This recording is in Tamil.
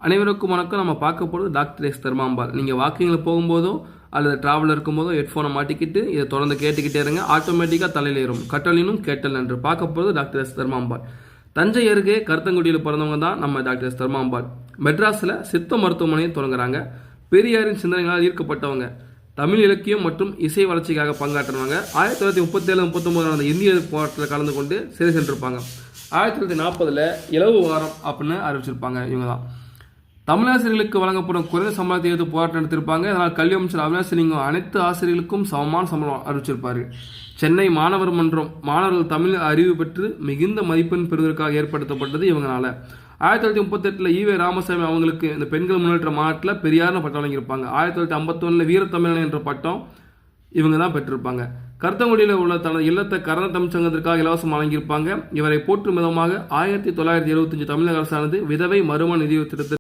அனைவருக்கும் வணக்கம். நம்ம பார்க்க போகிறது டாக்டர் எஸ் தர்மாம்பாள். நீங்கள் வாக்கிங்கில் போகும்போதோ அல்லது ட்ராவலில் இருக்கும்போதோ ஹெட்ஃபோனை மாட்டிக்கிட்டு இதை தொடர்ந்து கேட்டுக்கிட்டே இருங்க. ஆட்டோமேட்டிக்காக தலையில் ஏறும். கற்றலினும் கேட்டல் என்று பார்க்க போகிறது டாக்டர் எஸ் தர்மாம்பாள். தஞ்சை அருகே கருத்தங்குடியில் பிறந்தவங்க தான் நம்ம டாக்டர் எஸ் தர்மாம்பாள். மெட்ராஸில் சித்த மருத்துவமனையை தொடங்குறாங்க. பெரியாரின் சிந்தனைகளால் ஈர்க்கப்பட்டவங்க. தமிழ் இலக்கியம் மற்றும் இசை வளர்ச்சிக்காக பங்காற்றுவாங்க. 1937-39 நடந்த இந்திய போராட்டத்தில் கலந்து கொண்டு சிறை சென்றிருப்பாங்க. 1940 இலவு வாரம் அப்படின்னு அறிவிச்சிருப்பாங்க. இவங்க தான் தமிழாசிரியர்களுக்கு வழங்கப்படும் குறைந்த சம்பளத்தை எதிர்த்து போராட்டம் நடத்திருப்பாங்க. அதனால் கல்வி அமைச்சர் அவினாசிலிங்கம் அனைத்து ஆசிரியர்களுக்கும் சமமான சம்பளம் அறிவிச்சிருப்பாரு. சென்னை மாணவர் மன்றம் மாணவர்கள் தமிழ் அறிவு பெற்று மிகுந்த மதிப்பெண் பெறுவதற்காக ஏற்படுத்தப்பட்டது இவங்களால. 1938 ஈவே ராமசாமி அவங்களுக்கு இந்த பெண்கள் முன்னேற்ற மாநாட்டில் பெரியார்னு பட்டம் வழங்கியிருப்பாங்க. 1951 வீரத்தமிழன் என்ற பட்டம் இவங்க தான் பெற்றிருப்பாங்க. கருத்தங்குடியில் உள்ள தனது இல்லத்தை கர்ண தமிழ்ச்சங்கத்திற்காக இலவசம் வழங்கியிருப்பாங்க. இவரை போற்றும் விதமாக 1975 தமிழக அரசானது விதவை மறுமண நிதி திட்டத்தை